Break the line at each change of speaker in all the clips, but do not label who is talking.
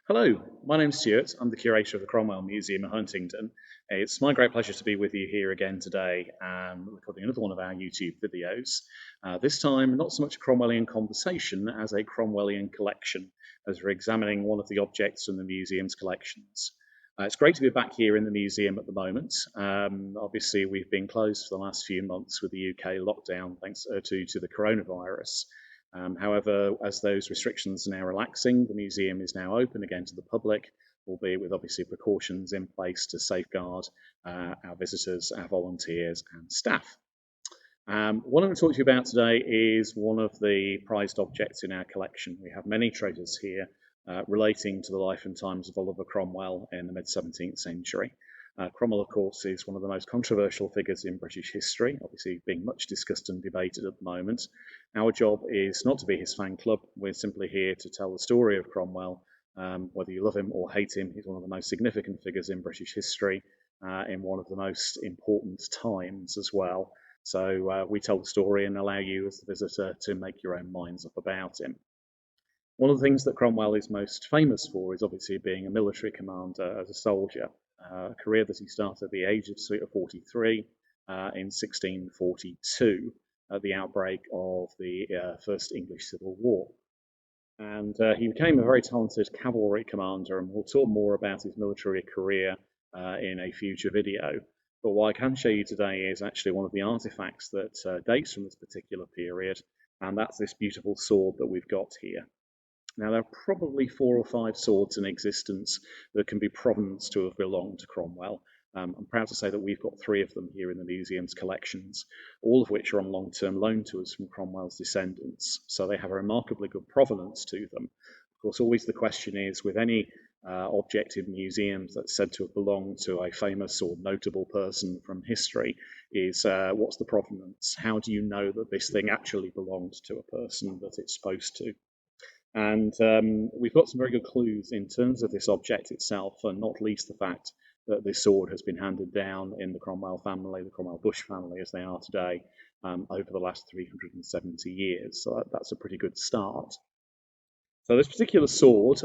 Hello, my name's Stuart. I'm the curator of the Cromwell Museum in Huntingdon. It's my great pleasure to be with you here again today, recording another one of our YouTube videos. This time, not so much a Cromwellian conversation as a Cromwellian collection, as we're examining one of the objects from the museum's collections. It's great to be back here in the museum at the moment. Obviously, we've been closed for the last few months with the UK lockdown thanks to the coronavirus. However, as those restrictions are now relaxing, the museum is now open again to the public, albeit with obviously precautions in place to safeguard our visitors, our volunteers, and staff. What I'm going to talk to you about today is one of the prized objects in our collection. We have many treasures here relating to the life and times of Oliver Cromwell in the mid-17th century. Cromwell, of course, is one of the most controversial figures in British history, obviously being much discussed and debated at the moment. Our job is not to be his fan club. We're simply here to tell the story of Cromwell. Whether you love him or hate him, he's one of the most significant figures in British history in one of the most important times as well. So we tell the story and allow you as the visitor to make your own minds up about him. One of the things that Cromwell is most famous for is obviously being a military commander as a soldier, a career that he started at the age of 43 in 1642 at the outbreak of the First English Civil War. And he became a very talented cavalry commander, and we'll talk more about his military career in a future video. But what I can show you today is actually one of the artifacts that dates from this particular period, and that's this beautiful sword that we've got here. Now, there are probably 4 or 5 swords in existence that can be provenance to have belonged to Cromwell. I'm proud to say that we've got 3 of them here in the museum's collections, all of which are on long-term loan to us from Cromwell's descendants. So they have a remarkably good provenance to them. Of course, always the question is, with any object in museums that's said to have belonged to a famous or notable person from history, is what's the provenance? How do you know that this thing actually belonged to a person that it's supposed to? And we've got some very good clues in terms of this object itself, and not least the fact that this sword has been handed down in the Cromwell family, the Cromwell Bush family as they are today, over the last 370 years. So that's a pretty good start. So this particular sword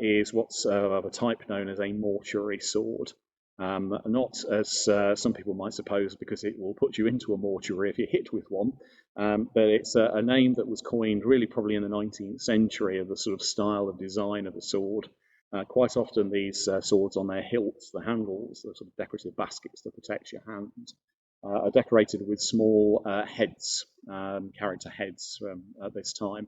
is what's of a type known as a mortuary sword. Not as some people might suppose, because it will put you into a mortuary if you're hit with one, but it's a name that was coined really probably in the 19th century of the sort of style of design of a sword. Quite often these swords on their hilts, the handles, the sort of decorative baskets that protect your hand, are decorated with small heads, character heads at this time.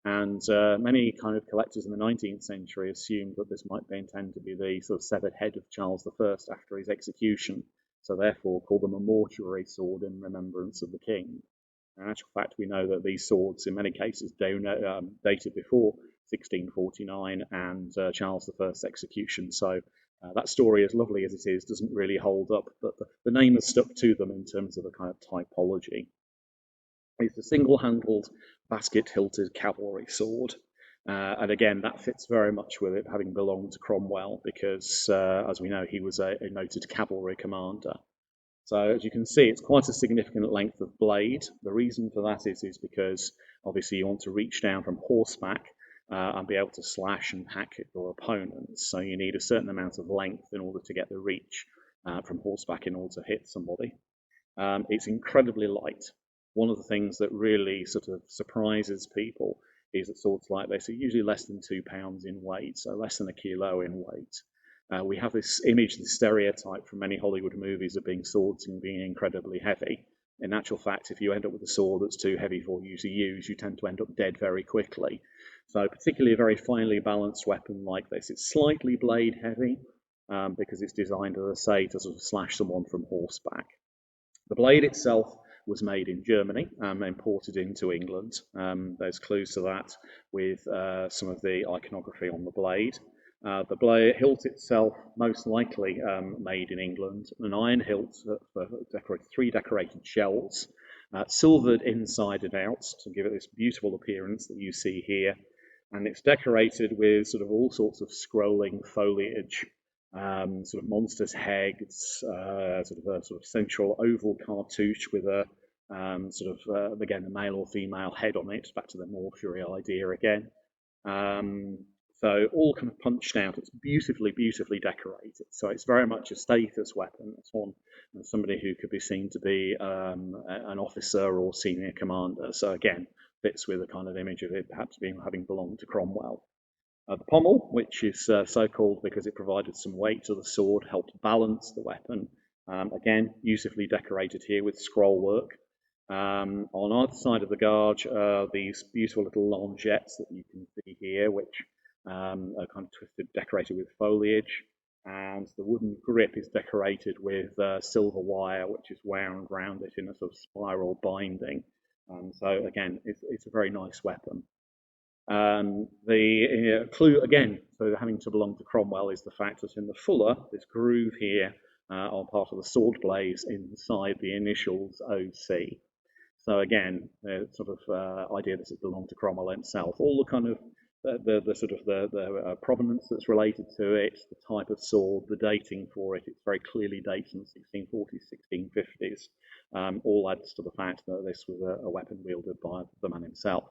And many kind of collectors in the 19th century assumed that this might be intended to be the sort of severed head of Charles I after his execution, so therefore called them a mortuary sword in remembrance of the king. In actual fact, we know that these swords, in many cases, dated before 1649 and Charles I's execution. So that story, as lovely as it is, doesn't really hold up, but the name has stuck to them in terms of a kind of typology. It's a single-handled, basket-hilted cavalry sword. And again, that fits very much with it having belonged to Cromwell because, as we know, he was a noted cavalry commander. So as you can see, it's quite a significant length of blade. The reason for that is because obviously you want to reach down from horseback and be able to slash and hack at your opponents. So you need a certain amount of length in order to get the reach from horseback in order to hit somebody. It's incredibly light. One of the things that really sort of surprises people is that swords like this are usually less than 2 pounds in weight, so less than a kilo in weight. We have this image, this stereotype from many Hollywood movies of being swords and being incredibly heavy. In actual fact, if you end up with a sword that's too heavy for you to use, you tend to end up dead very quickly. So particularly a very finely balanced weapon like this, it's slightly blade heavy because it's designed, as I say, to sort of slash someone from horseback. The blade itself was made in Germany and imported into England. There's clues to that with some of the iconography on the blade. The blade hilt itself, most likely made in England, an iron hilt for 3 decorated shells, silvered inside and out to give it this beautiful appearance that you see here. And it's decorated with sort of all sorts of scrolling foliage, sort of monsters' heads, sort of central oval cartouche with a again, a male or female head on it, back to the mortuary idea again. So all kind of punched out. It's beautifully, beautifully decorated. So it's very much a status weapon. It's one somebody who could be seen to be an officer or senior commander. So again, fits with the kind of image of it perhaps having belonged to Cromwell. The pommel, which is so called because it provided some weight to the sword, helped balance the weapon. Again, beautifully decorated here with scroll work. On either side of the gauge are these beautiful little longettes that you can see here, which are kind of twisted, decorated with foliage. And the wooden grip is decorated with silver wire, which is wound around it in a sort of spiral binding. So again, it's a very nice weapon. The clue again, so having to belong to Cromwell, is the fact that in the fuller, this groove here on part of the sword blades inside the initials OC. So again, the sort of idea that it belonged to Cromwell himself. All the kind of the sort of the provenance that's related to it, the type of sword, the dating for it, it's very clearly dated in the 1640s, 1650s. All adds to the fact that this was a weapon wielded by the man himself.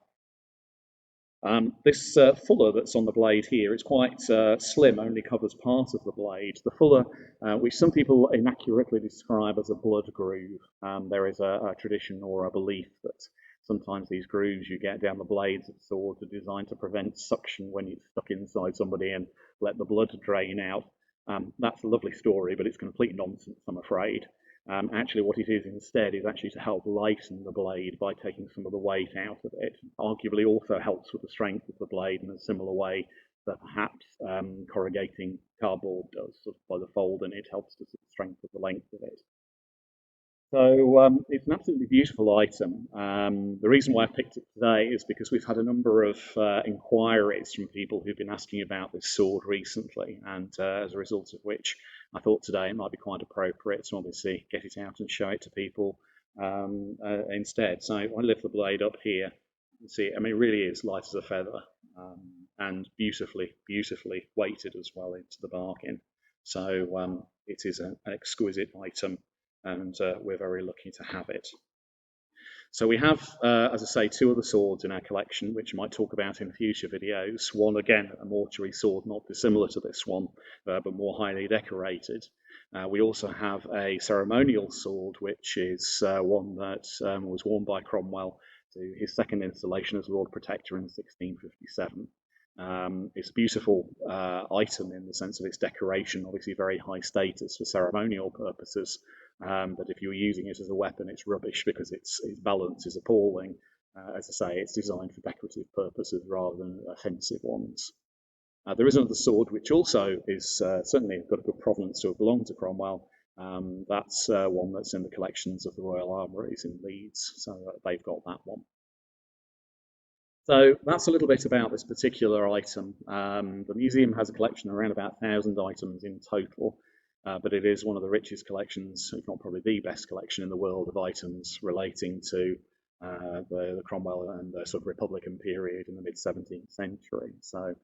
This fuller that's on the blade here is quite slim, only covers part of the blade. The fuller, which some people inaccurately describe as a blood groove, there is a tradition or a belief that sometimes these grooves you get down the blades of swords are designed to prevent suction when it's stuck inside somebody and let the blood drain out. That's a lovely story, but it's complete nonsense, I'm afraid. Actually, what it is instead is actually to help lighten the blade by taking some of the weight out of it. Arguably also helps with the strength of the blade in a similar way that perhaps corrugating cardboard does. Sort of by the fold in it helps to strengthen the length of it. So it's an absolutely beautiful item. The reason why I picked it today is because we've had a number of inquiries from people who've been asking about this sword recently, and as a result of which I thought today it might be quite appropriate to obviously get it out and show it to people instead. So I lift the blade up here. You can see, I mean, it really is light as a feather and beautifully, beautifully weighted as well into the bargain. So it is an exquisite item, and we're very lucky to have it. So we have, as I say, two other swords in our collection, which I might talk about in future videos. One, again, a mortuary sword, not dissimilar to this one, but more highly decorated. We also have a ceremonial sword, which is one that was worn by Cromwell to his second installation as Lord Protector in 1657. It's a beautiful item in the sense of its decoration, obviously very high status for ceremonial purposes. But if you're using it as a weapon, it's rubbish because its balance is appalling. As I say, it's designed for decorative purposes rather than offensive ones. There is another sword which also is certainly got a good provenance to have belonged to Cromwell. That's one that's in the collections of the Royal Armouries in Leeds, so they've got that one. So that's a little bit about this particular item. The museum has a collection of around about 1,000 items in total. But it is one of the richest collections, if not probably the best collection in the world of items relating to the Cromwell and the sort of Republican period in the mid-17th century. So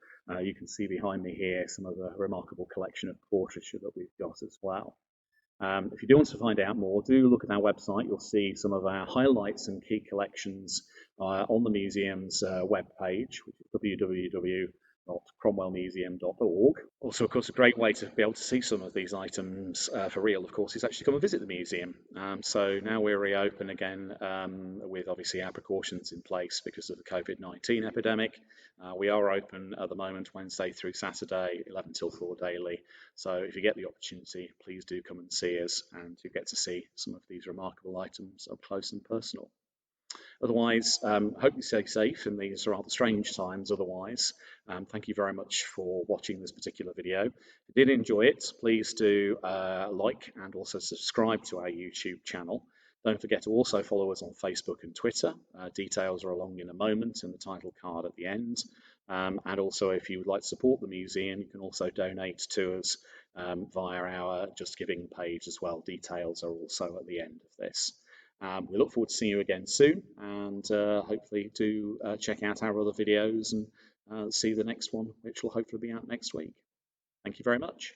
you can see behind me here some of the remarkable collection of portraiture that we've got as well. If you do want to find out more, do look at our website. You'll see some of our highlights and key collections on the museum's webpage, which is www.cromwellmuseum.org. Also, of course, a great way to be able to see some of these items for real, of course, is actually come and visit the museum. So now we're reopen again with obviously our precautions in place because of the COVID-19 epidemic. We are open at the moment Wednesday through Saturday, 11 till 4 daily. So if you get the opportunity, please do come and see us, and you get to see some of these remarkable items up close and personal. Otherwise, hope you stay safe in these rather strange times otherwise. Thank you very much for watching this particular video. If you did enjoy it, please do like and also subscribe to our YouTube channel. Don't forget to also follow us on Facebook and Twitter. Details are along in a moment in the title card at the end. And also, if you would like to support the museum, you can also donate to us via our Just Giving page as well. Details are also at the end of this. We look forward to seeing you again soon, and hopefully do check out our other videos and see the next one, which will hopefully be out next week. Thank you very much.